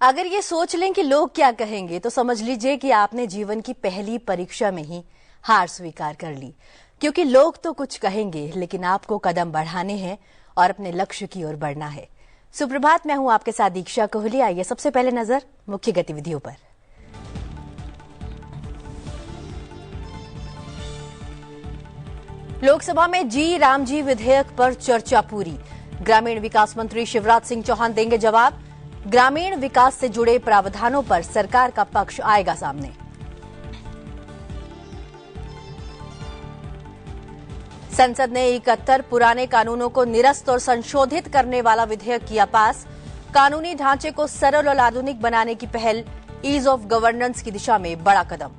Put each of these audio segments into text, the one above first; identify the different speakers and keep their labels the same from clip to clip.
Speaker 1: अगर ये सोच लें कि लोग क्या कहेंगे तो समझ लीजिए कि आपने जीवन की पहली परीक्षा में ही हार स्वीकार कर ली, क्योंकि लोग तो कुछ कहेंगे लेकिन आपको कदम बढ़ाने हैं और अपने लक्ष्य की ओर बढ़ना है। सुप्रभात, मैं हूं आपके साथ दीक्षा कोहली। आइए सबसे पहले नजर मुख्य गतिविधियों पर। लोकसभा में जी राम जी विधेयक पर चर्चा पूरी। ग्रामीण विकास मंत्री शिवराज सिंह चौहान देंगे जवाब। ग्रामीण विकास से जुड़े प्रावधानों पर सरकार का पक्ष आएगा सामने। संसद ने 71 पुराने कानूनों को निरस्त और संशोधित करने वाला विधेयक किया पास। कानूनी ढांचे को सरल और आधुनिक बनाने की पहल, ईज ऑफ गवर्नेंस की दिशा में बड़ा कदम।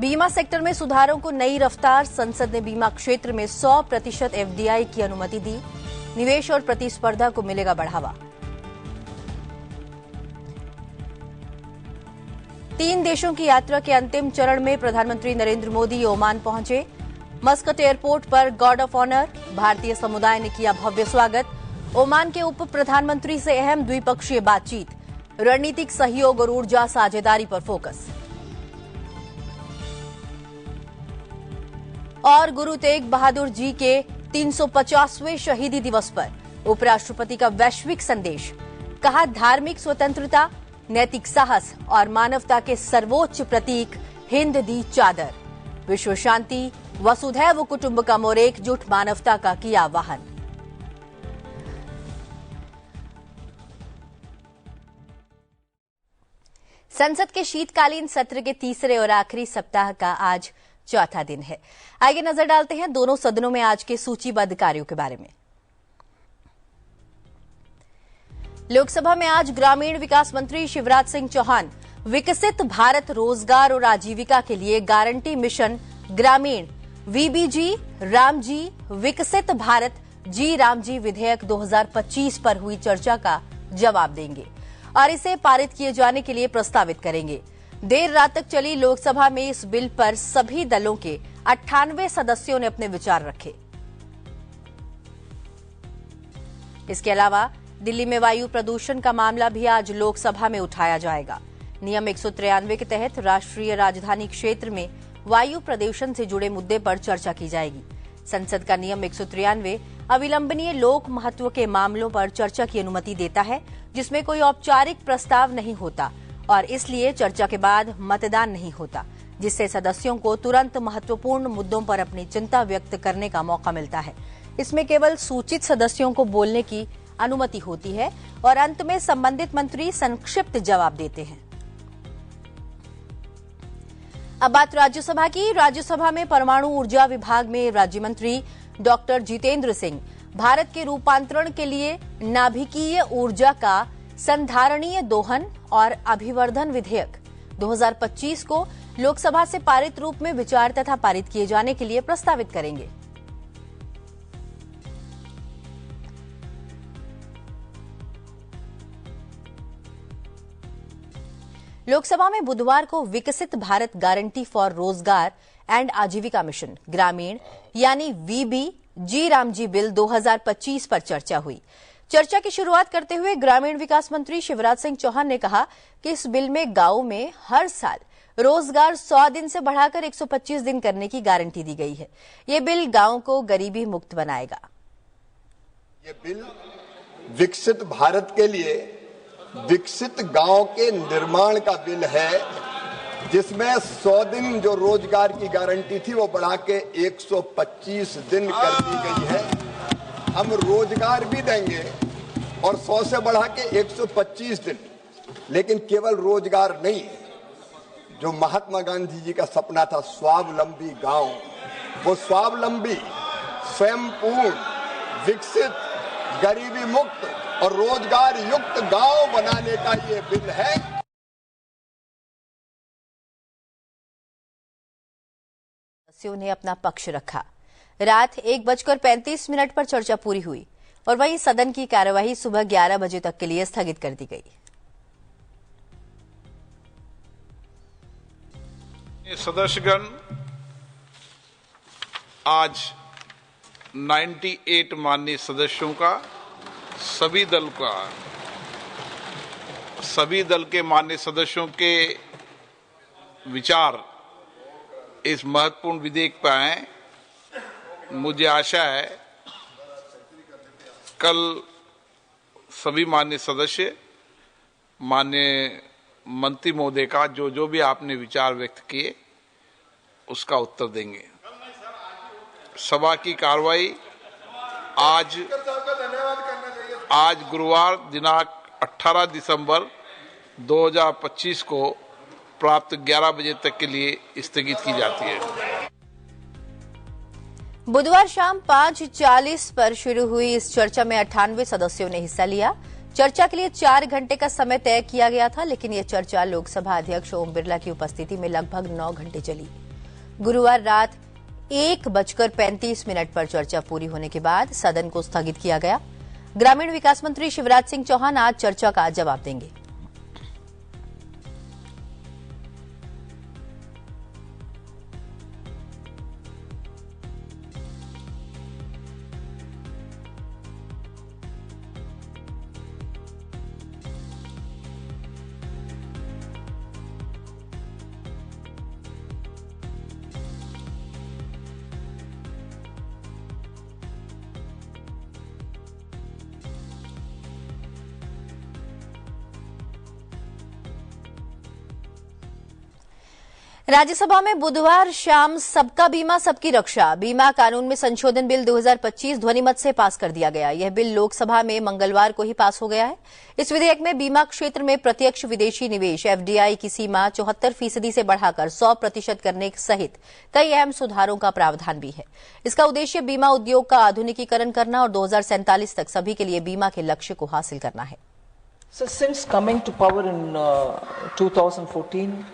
Speaker 1: बीमा सेक्टर में सुधारों को नई रफ्तार। संसद ने बीमा क्षेत्र में 100% एफडीआई की अनुमति दी। निवेश और प्रतिस्पर्धा को मिलेगा बढ़ावा। 3 देशों की यात्रा के अंतिम चरण में प्रधानमंत्री नरेंद्र मोदी ओमान पहुंचे। मस्कट एयरपोर्ट पर गार्ड ऑफ ऑनर, भारतीय समुदाय ने किया भव्य स्वागत। ओमान के उप प्रधानमंत्री से अहम द्विपक्षीय बातचीत। रणनीतिक सहयोग और ऊर्जा साझेदारी पर फोकस। और गुरु तेग बहादुर जी के 350वें शहीदी दिवस पर उपराष्ट्रपति का वैश्विक संदेश। कहा, धार्मिक स्वतंत्रता, नैतिक साहस और मानवता के सर्वोच्च प्रतीक हिंद दी चादर। विश्व शांति, वसुधैव कुटुंबकम और एकजुट मानवता का किया आह्वान। संसद के शीतकालीन सत्र के तीसरे और आखिरी सप्ताह का आज चौथा दिन है। आइए नजर डालते हैं दोनों सदनों में आज के सूचीबद्ध कार्यों के बारे में। लोकसभा में आज ग्रामीण विकास मंत्री शिवराज सिंह चौहान विकसित भारत रोजगार और आजीविका के लिए गारंटी मिशन ग्रामीण वीबीजी रामजी विकसित भारत जी रामजी विधेयक 2025 पर हुई चर्चा का जवाब देंगे और इसे पारित किए जाने के लिए प्रस्तावित करेंगे। देर रात तक चली लोकसभा में इस बिल पर सभी दलों के 98 सदस्यों ने अपने विचार रखे। इसके अलावा दिल्ली में वायु प्रदूषण का मामला भी आज लोकसभा में उठाया जाएगा। नियम 193 के तहत राष्ट्रीय राजधानी क्षेत्र में वायु प्रदूषण से जुड़े मुद्दे पर चर्चा की जाएगी। संसद का नियम 193 अविलंबनीय लोक महत्व के मामलों पर चर्चा की अनुमति देता है, जिसमें कोई औपचारिक प्रस्ताव नहीं होता और इसलिए चर्चा के बाद मतदान नहीं होता, जिससे सदस्यों को तुरंत महत्वपूर्ण मुद्दों पर अपनी चिंता व्यक्त करने का मौका मिलता है। इसमें केवल सूचित सदस्यों को बोलने की अनुमति होती है और अंत में संबंधित मंत्री संक्षिप्त जवाब देते हैं। अब बात राज्यसभा की। राज्यसभा में परमाणु ऊर्जा विभाग में राज्य मंत्री डॉक्टर जितेंद्र सिंह भारत के रूपांतरण के लिए नाभिकीय ऊर्जा का संधारणीय दोहन और अभिवर्धन विधेयक 2025 को लोकसभा से पारित रूप में विचार तथा पारित किए जाने के लिए प्रस्तावित करेंगे। लोकसभा में बुधवार को विकसित भारत गारंटी फॉर रोजगार एंड आजीविका मिशन ग्रामीण यानी वीबी जी रामजी बिल 2025 पर चर्चा हुई। चर्चा की शुरुआत करते हुए ग्रामीण विकास मंत्री शिवराज सिंह चौहान ने कहा कि इस बिल में गांवों में हर साल रोजगार 100 दिन से बढ़ाकर 125 दिन करने की गारंटी दी गई है। ये बिल गांवों को गरीबी मुक्त बनाएगा।
Speaker 2: ये बिल विकसित भारत के लिए विकसित गांव के निर्माण का बिल है, जिसमें 100 दिन जो रोजगार की गारंटी थी वो बढ़ा के 125 दिन कर दी गई है। हम रोजगार भी देंगे और 100 से बढ़ा के 125 दिन, लेकिन केवल रोजगार नहीं, जो महात्मा गांधी जी का सपना था स्वावलंबी गांव, वो स्वावलंबी, स्वयंपूर्ण, विकसित, गरीबी मुक्त और रोजगार युक्त गांव बनाने का ये बिल है।
Speaker 1: सदस्यों ने अपना पक्ष रखा। रात 1:35 पर चर्चा पूरी हुई और वहीं सदन की कार्यवाही सुबह 11 बजे तक के लिए स्थगित कर दी गई।
Speaker 3: सदस्यगण, आज 98 माननीय सदस्यों का सभी दल के मान्य सदस्यों के विचार इस महत्वपूर्ण विधेयक पर आए। मुझे आशा है कल सभी मान्य सदस्य, मान्य मंत्री महोदय का जो भी आपने विचार व्यक्त किए उसका उत्तर देंगे। सभा की कार्रवाई आज गुरुवार दिनांक 18 दिसंबर 2025 को प्राप्त 11 बजे तक के लिए स्थगित की जाती है।
Speaker 1: बुधवार शाम 5:40 पर शुरू हुई इस चर्चा में 98 सदस्यों ने हिस्सा लिया। चर्चा के लिए 4 घंटे का समय तय किया गया था, लेकिन यह चर्चा लोकसभा अध्यक्ष ओम बिरला की उपस्थिति में लगभग 9 घंटे चली। गुरुवार रात 1:35 पर चर्चा पूरी होने के बाद सदन को स्थगित किया गया। ग्रामीण विकास मंत्री शिवराज सिंह चौहान आज चर्चा का जवाब देंगे। राज्यसभा में बुधवार शाम सबका बीमा सबकी रक्षा बीमा कानून में संशोधन बिल 2025 ध्वनिमत से पास कर दिया गया। यह बिल लोकसभा में मंगलवार को ही पास हो गया है। इस विधेयक में बीमा क्षेत्र में प्रत्यक्ष विदेशी निवेश एफडीआई की सीमा 74% से बढ़ाकर 100% करने सहित कई अहम सुधारों का प्रावधान भी है। इसका उद्देश्य बीमा उद्योग का आधुनिकीकरण करना और 2047 तक सभी के लिए बीमा के लक्ष्य को हासिल करना है।
Speaker 4: So since coming to power in 2014,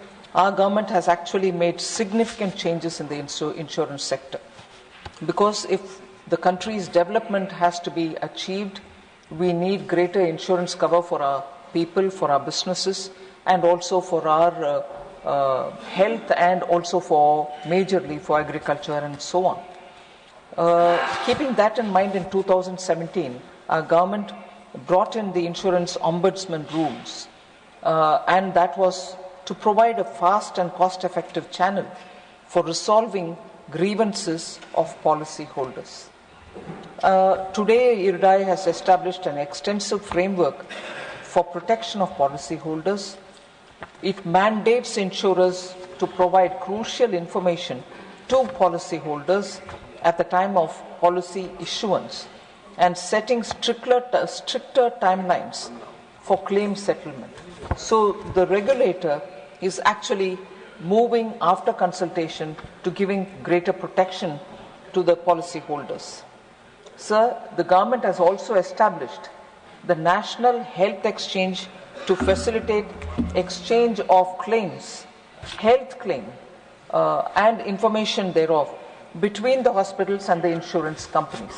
Speaker 4: our government has actually made significant changes in the insurance sector. Because if the country's development has to be achieved, we need greater insurance cover for our people, for our businesses, and also for our health, and also for majorly for agriculture and so on. Keeping that in mind, in 2017, our government brought in the insurance ombudsman rules, and that was to provide a fast and cost-effective channel for resolving grievances of policyholders. Today, IRDAI has established an extensive framework for protection of policyholders. It mandates insurers to provide crucial information to policyholders at the time of policy issuance and setting stricter timelines for claim settlement. So the regulator is actually moving after consultation to giving greater protection to the policyholders. Sir, the government has also established the National Health Exchange to facilitate exchange of claims, health claim, and information thereof between the hospitals and the insurance companies.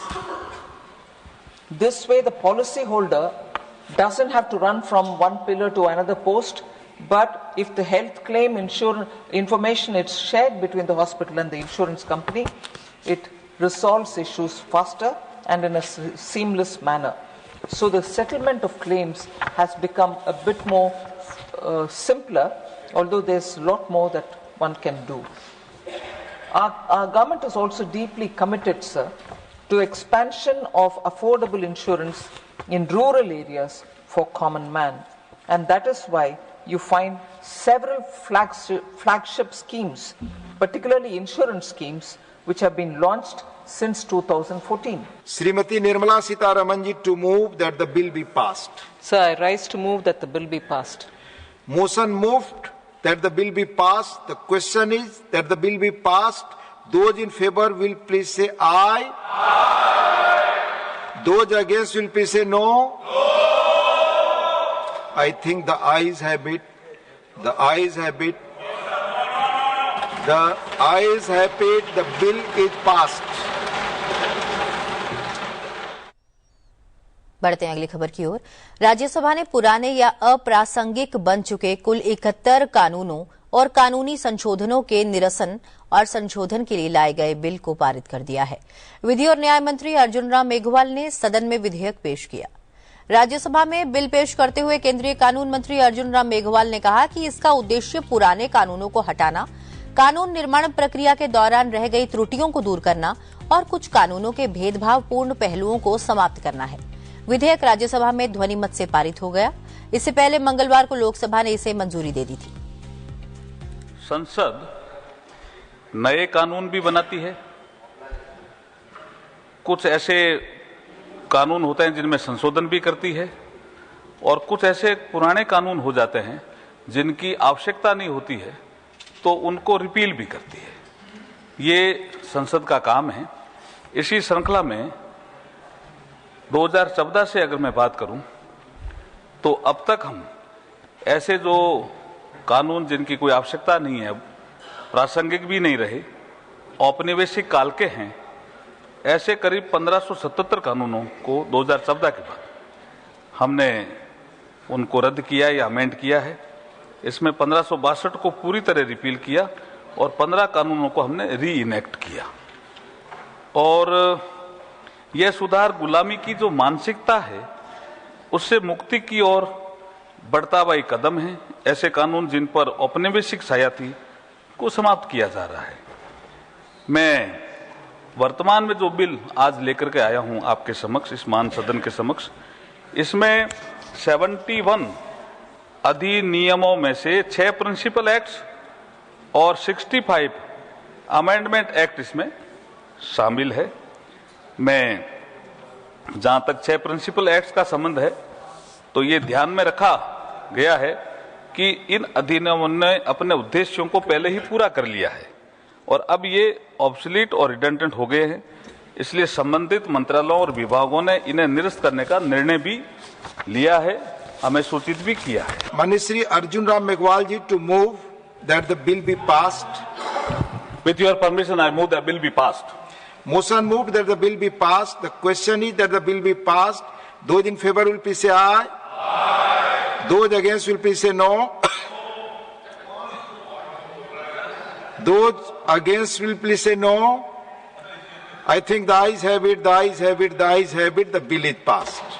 Speaker 4: This way, the policyholder doesn't have to run from one pillar to another post, but if the health claim information is shared between the hospital and the insurance company, it resolves issues faster and in a seamless manner. So the settlement of claims has become a bit more simpler, although there's a lot more that one can do. Our government is also deeply committed, sir, to expansion of affordable insurance in rural areas for common man, and that is why you find several flagship schemes, particularly insurance schemes, which have been launched since 2014.
Speaker 5: Srimati Nirmala Sitharaman ji to move that the bill be passed.
Speaker 4: Sir, I rise to move that the bill be passed.
Speaker 5: Motion moved that the bill be passed. The question is that the bill be passed. Those in favor will please say aye. Aye. Those against will please say no. No. I think the ayes have it. The ayes have it. The ayes have it. The bill is passed.
Speaker 1: बढ़ते हैं अगली खबर की ओर। राज्यसभा ने पुराने या अप्रासंगिक बन चुके कुल 71 कानूनों और कानूनी संशोधनों के निरसन और संशोधन के लिए लाए गए बिल को पारित कर दिया है। विधि और न्याय मंत्री अर्जुन राम मेघवाल ने सदन में विधेयक पेश किया। राज्यसभा में बिल पेश करते हुए केंद्रीय कानून मंत्री अर्जुन राम मेघवाल ने कहा कि इसका उद्देश्य पुराने कानूनों को हटाना, कानून निर्माण प्रक्रिया के दौरान रह गई त्रुटियों को दूर करना और कुछ कानूनों के भेदभावपूर्ण पहलुओं को समाप्त करना है। विधेयक राज्यसभा में ध्वनिमत से पारित हो गया। इससे पहले मंगलवार को लोकसभा ने इसे मंजूरी दे दी थी।
Speaker 6: संसद नए कानून भी बनाती है, कुछ ऐसे कानून होते हैं जिनमें संशोधन भी करती है और कुछ ऐसे पुराने कानून हो जाते हैं जिनकी आवश्यकता नहीं होती है तो उनको रिपील भी करती है। ये संसद का काम है। इसी श्रृंखला में 2014 से अगर मैं बात करूं तो अब तक हम ऐसे जो कानून जिनकी कोई आवश्यकता नहीं है, प्रासंगिक भी नहीं रहे, औपनिवेशिक काल के हैं, ऐसे करीब 1577 कानूनों को 2014 के बाद हमने उनको रद्द किया या अमेंड किया है। इसमें 1562 को पूरी तरह रिपील किया और 15 कानूनों को हमने री इनेक्ट किया। और यह सुधार गुलामी की जो मानसिकता है उससे मुक्ति की ओर बढ़ता हुआ एक कदम है। ऐसे कानून जिन पर औपनिवेशिक छाया थी को समाप्त किया जा रहा है। मैं वर्तमान में जो बिल आज लेकर के आया हूं आपके समक्ष, इस मान सदन के समक्ष, इसमें 71 अधिनियमों में से 6 प्रिंसिपल एक्ट्स और 65 अमेंडमेंट एक्ट इसमें शामिल है। मैं जहां तक 6 प्रिंसिपल एक्ट्स का संबंध है तो ये ध्यान में रखा गया है कि इन अधिनियमों ने अपने उद्देश्यों को पहले ही पूरा कर लिया है और अब ये ऑब्सोलीट और रिडंडेंट हो गए हैं। इसलिए संबंधित मंत्रालयों और विभागों ने इन्हें निरस्त करने का निर्णय भी लिया है, हमें सूचित भी किया है।
Speaker 5: माननीय Shri Arjun Ram Meghwal ji to move that the bill be passed.
Speaker 6: With your permission I move the bill be passed.
Speaker 5: Motion moved that the bill be passed. The question is that the bill be passed. Those in favor will please say aye. Aye. Those against will please say no. Those against will please say no. I think the ayes have it, the ayes have it, the ayes have it. The bill is passed.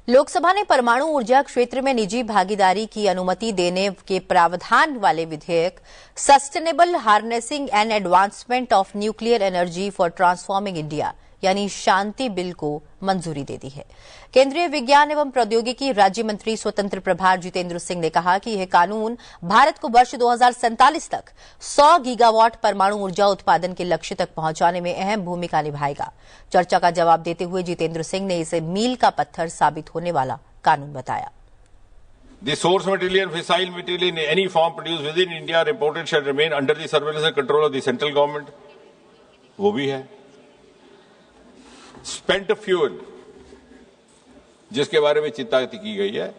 Speaker 1: Lok Sabha ने परमाणु ऊर्जा क्षेत्र में निजी भागीदारी की अनुमति देने के प्रावधान वाले विधेयक sustainable harnessing and advancement of nuclear energy for transforming India यानी शांति बिल को मंजूरी दे दी है। केंद्रीय विज्ञान एवं प्रौद्योगिकी राज्य मंत्री स्वतंत्र प्रभार जितेंद्र सिंह ने कहा कि यह कानून भारत को वर्ष 2047 तक 100 गीगावाट परमाणु ऊर्जा उत्पादन के लक्ष्य तक पहुंचाने में अहम भूमिका निभाएगा। चर्चा का जवाब देते हुए जितेंद्र सिंह ने इसे मील का पत्थर साबित होने वाला कानून बताया।
Speaker 7: The source material and fissile material in any form produced within India or imported shall remain under the surveillance and control of the central government. वो भी है। स्पेंट फ्यूल जिसके बारे में चिंता की गई है,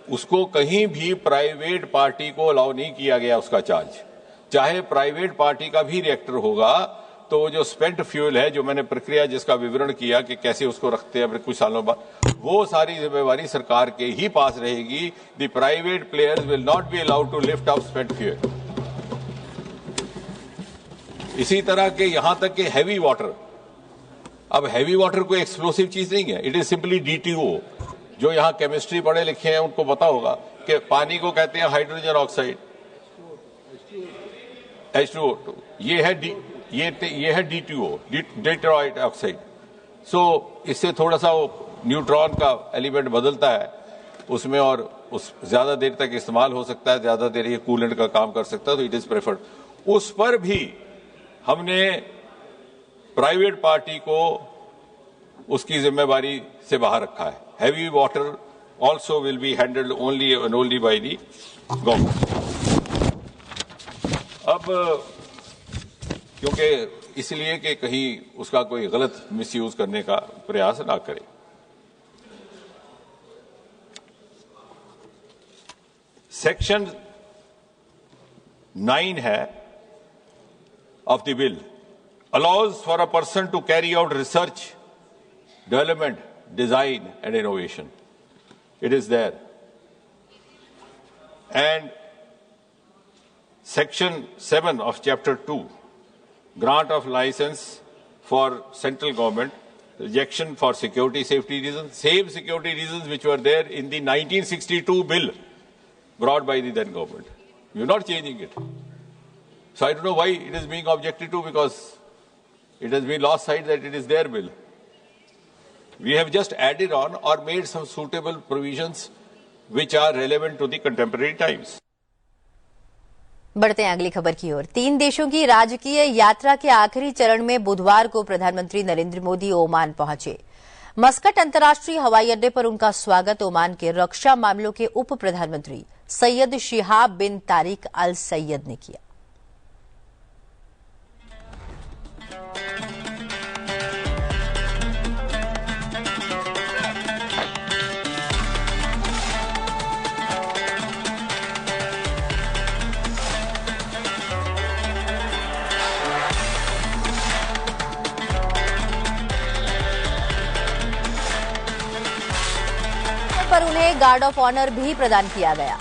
Speaker 7: उसको कहीं भी प्राइवेट पार्टी को अलाउ नहीं किया गया उसका चार्ज। चाहे प्राइवेट पार्टी का भी रिएक्टर होगा तो जो स्पेंट फ्यूल है, जो मैंने प्रक्रिया जिसका विवरण किया कि कैसे उसको रखते हैं कुछ सालों बाद, वो सारी जिम्मेवारी सरकार के ही पास रहेगी। The private players will not be allowed to lift up spent fuel. इसी तरह के यहां तक कि हैवी वाटर, अब हैवी वाटर कोई एक्सप्लोसिव चीज नहीं है, इट इज सिंपली डीटीओ। जो यहां केमिस्ट्री पढ़े लिखे हैं उनको पता होगा कि पानी को कहते हैं हाइड्रोजन ऑक्साइड, H2O2। ये है डीटीओ, डेट्रॉइट ऑक्साइड। सो इससे थोड़ा सा वो न्यूट्रॉन का एलिमेंट बदलता है उसमें और उस ज्यादा देर तक इस्तेमाल हो सकता है, ज्यादा देर ये कूलेंट का काम कर सकता है, तो इट इज प्रेफर्ड। उस पर भी हमने प्राइवेट पार्टी को उसकी जिम्मेवारी से बाहर रखा है। Heavy water also will be handled only and only by the government. अब क्योंकि इसलिए कि कहीं उसका कोई गलत मिसयूज करने का प्रयास ना करे। सेक्शन 9 है of the bill allows for a person to carry out research, development, design and innovation. It is there. And section 7 of chapter 2, grant of license for central government, rejection for security safety reasons, same security reasons which were there in the 1962 bill brought by the then government. We are not changing it. So I don't know why it is being objected to, because it has been lost sight that it is their bill. We have just added on or made some suitable provisions which are relevant to the contemporary times.
Speaker 1: बढ़ते हैं अगली खबर की ओर। 3 देशों की राजकीय यात्रा के आखिरी चरण में बुधवार को प्रधानमंत्री नरेंद्र मोदी ओमान पहुंचे। मस्कट अंतर्राष्ट्रीय हवाई अड्डे पर उनका स्वागत ओमान के रक्षा मामलों के उप प्रधानमंत्री सैयद शिहाब बिन तारिक अल सैयद ने किया। पर उन्हें गार्ड ऑफ ऑनर भी प्रदान किया गया।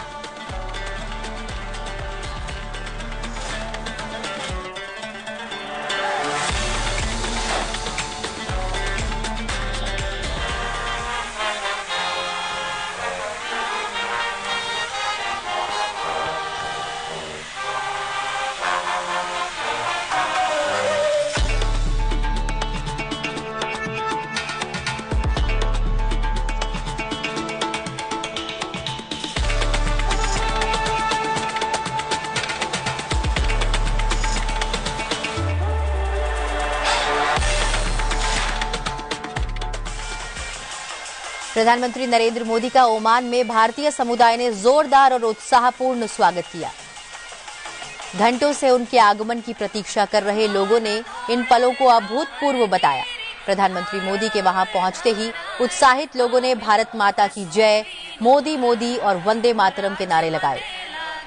Speaker 1: प्रधानमंत्री नरेंद्र मोदी का ओमान में भारतीय समुदाय ने जोरदार और उत्साहपूर्ण स्वागत किया। घंटों से उनके आगमन की प्रतीक्षा कर रहे लोगों ने इन पलों को अभूतपूर्व बताया। प्रधानमंत्री मोदी के वहां पहुंचते ही उत्साहित लोगों ने भारत माता की जय, मोदी मोदी और वंदे मातरम के नारे लगाए।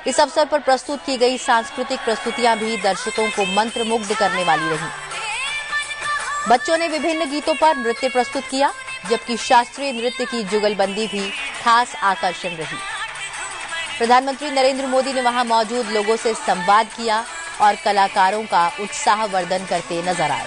Speaker 1: इस अवसर पर प्रस्तुत की गई सांस्कृतिक प्रस्तुतियां भी दर्शकों को मंत्रमुग्ध करने वाली रही। बच्चों ने विभिन्न गीतों पर नृत्य प्रस्तुत किया, जबकि शास्त्रीय नृत्य की जुगलबंदी भी खास आकर्षण रही। प्रधानमंत्री नरेंद्र मोदी ने वहां मौजूद लोगों से संवाद किया और कलाकारों का उत्साहवर्धन करते नजर आए।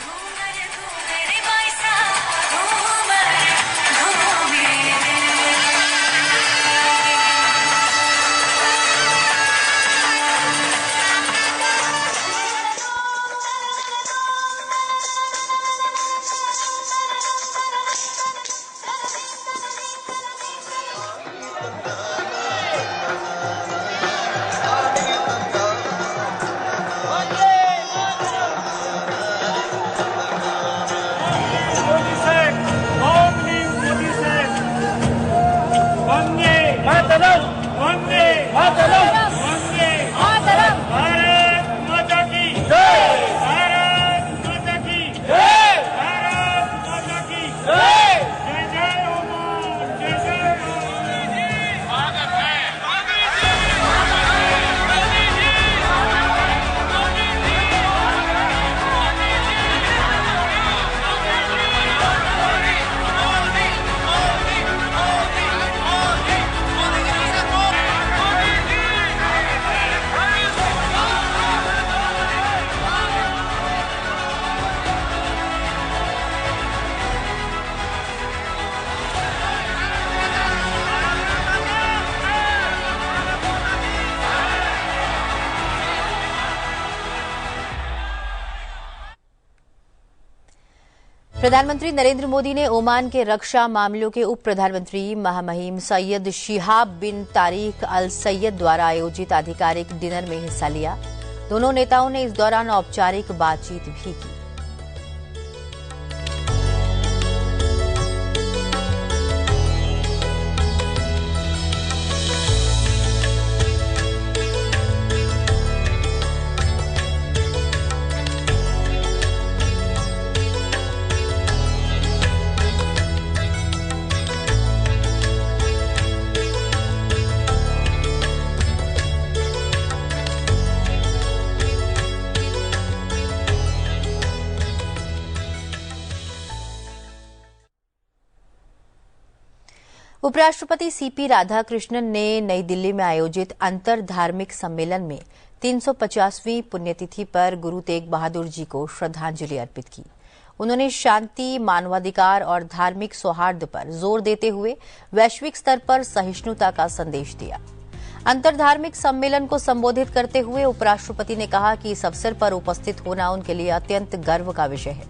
Speaker 1: प्रधानमंत्री नरेंद्र मोदी ने ओमान के रक्षा मामलों के उप प्रधानमंत्री महामहिम सैयद शिहाब बिन तारिक अल सैयद द्वारा आयोजित आधिकारिक डिनर में हिस्सा लिया। दोनों नेताओं ने इस दौरान औपचारिक बातचीत भी की। उपराष्ट्रपति सीपी राधाकृष्णन ने नई दिल्ली में आयोजित अंतर धार्मिक सम्मेलन में 350वीं पुण्यतिथि पर गुरु तेग बहादुर जी को श्रद्धांजलि अर्पित की। उन्होंने शांति, मानवाधिकार और धार्मिक सौहार्द पर जोर देते हुए वैश्विक स्तर पर सहिष्णुता का संदेश दिया। अंतरधार्मिक सम्मेलन को संबोधित करते हुए उपराष्ट्रपति ने कहा कि इस अवसर पर उपस्थित होना उनके लिए अत्यंत गर्व का विषय है।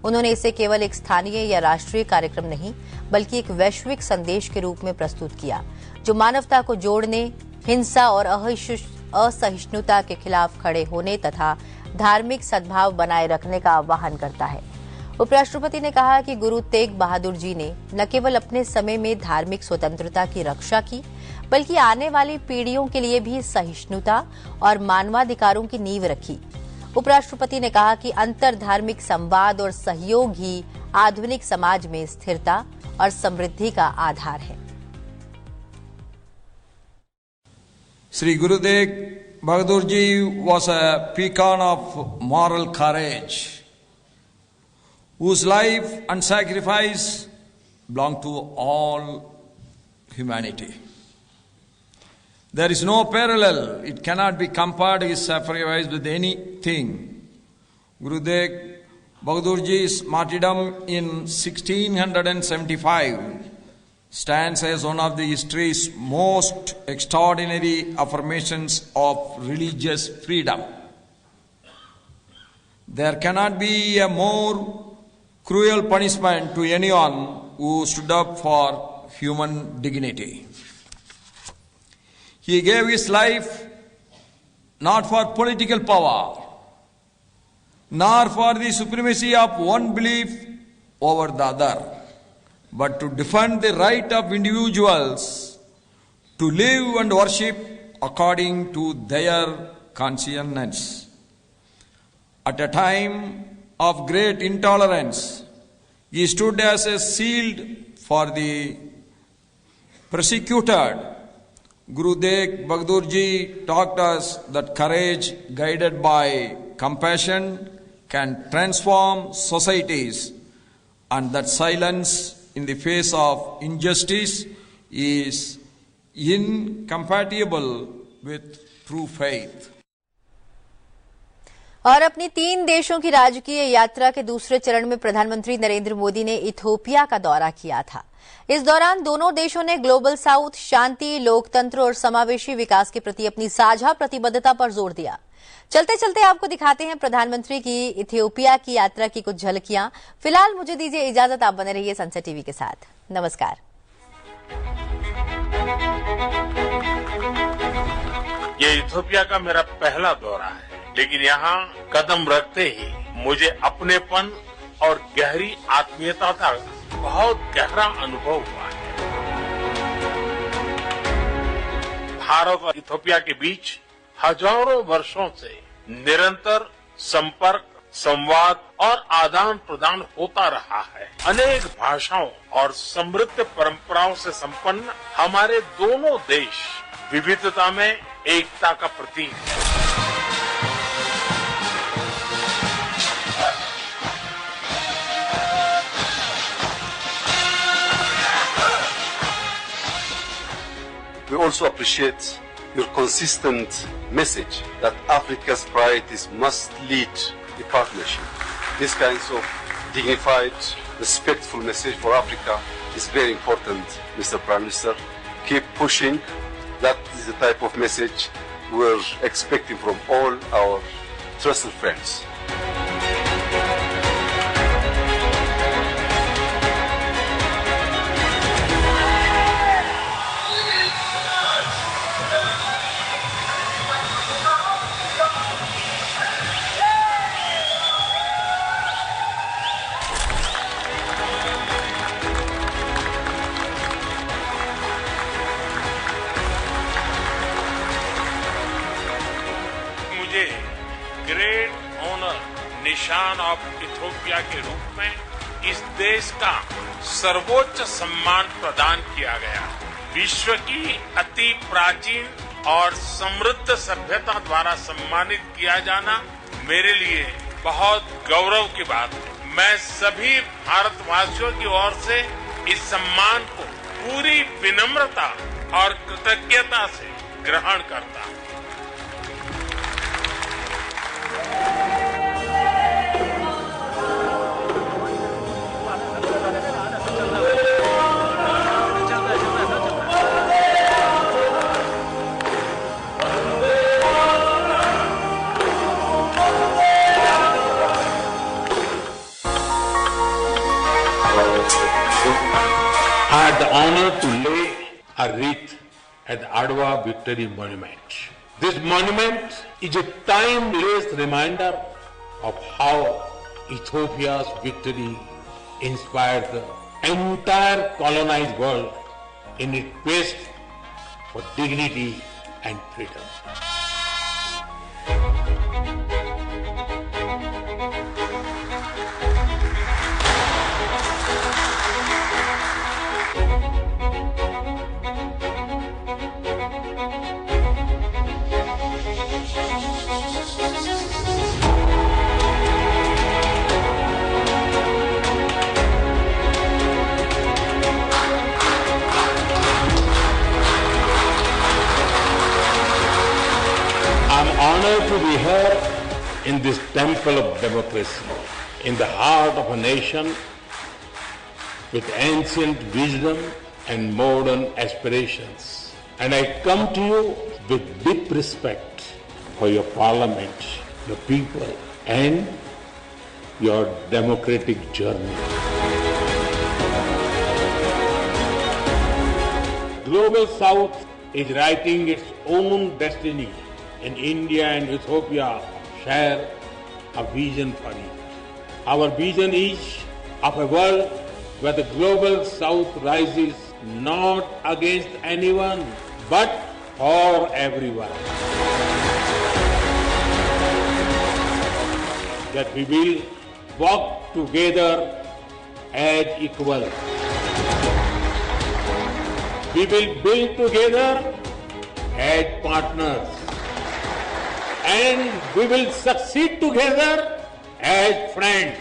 Speaker 1: उन्होंने इसे केवल एक स्थानीय या राष्ट्रीय कार्यक्रम नहीं, बल्कि एक वैश्विक संदेश के रूप में प्रस्तुत किया, जो मानवता को जोड़ने, हिंसा और असहिष्णुता के खिलाफ खड़े होने तथा धार्मिक सद्भाव बनाए रखने का आह्वान करता है। उपराष्ट्रपति ने कहा कि गुरु तेग बहादुर जी ने न केवल अपने समय में धार्मिक स्वतंत्रता की रक्षा की, बल्कि आने वाली पीढ़ियों के लिए भी सहिष्णुता और मानवाधिकारों की नींव रखी। उपराष्ट्रपति ने कहा कि अंतरधार्मिक संवाद और सहयोग ही आधुनिक समाज में स्थिरता और समृद्धि का आधार है।
Speaker 8: Sri Guru Tegh Bahadur Ji was a beacon of moral courage, whose life and sacrifice belong to all humanity. There is no parallel, it cannot be compared his sacrifice with anything. Guru Tegh Bahadur Ji's martyrdom in 1675 stands as one of the history's most extraordinary affirmations of religious freedom. There cannot be a more cruel punishment to anyone who stood up for human dignity. He gave his life not for political power, nor for the supremacy of one belief over the other, but to defend the right of individuals to live and worship according to their conscience. At a time of great intolerance, he stood as a shield for the persecuted. Guru Tegh Bahadur Ji taught us that courage guided by compassion can transform societies, and that silence in the face of injustice is incompatible with true faith.
Speaker 1: और अपनी 3 देशों की राजकीय यात्रा के दूसरे चरण में प्रधानमंत्री नरेंद्र मोदी ने इथियोपिया का दौरा किया था। इस दौरान दोनों देशों ने ग्लोबल साउथ, शांति, लोकतंत्र और समावेशी विकास के प्रति अपनी साझा प्रतिबद्धता पर जोर दिया। चलते चलते आपको दिखाते हैं प्रधानमंत्री की इथियोपिया की यात्रा की कुछ झलकियां। फिलहाल मुझे दीजिए इजाजत, आप बने रहिए सनसेट टीवी के साथ। नमस्कार।
Speaker 9: ये इथियोपिया का मेरा पहला दौरा है, लेकिन यहाँ कदम रखते ही मुझे अपनेपन और गहरी आत्मीयता का बहुत गहरा अनुभव हुआ है। भारत और इथियोपिया के बीच हजारों वर्षों से निरंतर संपर्क, संवाद और आदान प्रदान होता रहा है। अनेक भाषाओं और समृद्ध परंपराओं से संपन्न हमारे दोनों देश विविधता में एकता का प्रतीक है।
Speaker 10: We also appreciate your consistent message that Africa's priorities must lead the partnership. This kind of dignified, respectful message for Africa is very important, Mr. Prime Minister. Keep pushing. That is the type of message we're expecting from all our trusted friends.
Speaker 9: Great honour निशान of Ethiopia के रूप में इस देश का सर्वोच्च सम्मान प्रदान किया गया। विश्व की अति प्राचीन और समृद्ध सभ्यता द्वारा सम्मानित किया जाना मेरे लिए बहुत गौरव की बात है। मैं सभी भारतवासियों की ओर से इस सम्मान को पूरी विनम्रता और कृतज्ञता से ग्रहण करता हूं।
Speaker 11: I had the honor to lay a wreath at the Adwa Victory Monument. This monument is a timeless reminder of how Ethiopia's victory inspired the entire colonized world in its quest for dignity and freedom. I'm honored to be here in this temple of democracy, in the heart of a nation with ancient wisdom and modern aspirations. And I come to you with deep respect for your parliament, your people, and your democratic journey. Global South is writing its own destiny, and India and Ethiopia share a vision for it. Our vision is of a world where the Global South rises not against anyone, but for everyone. That we will walk together as equals. We will build together as partners. And we will succeed together as friends.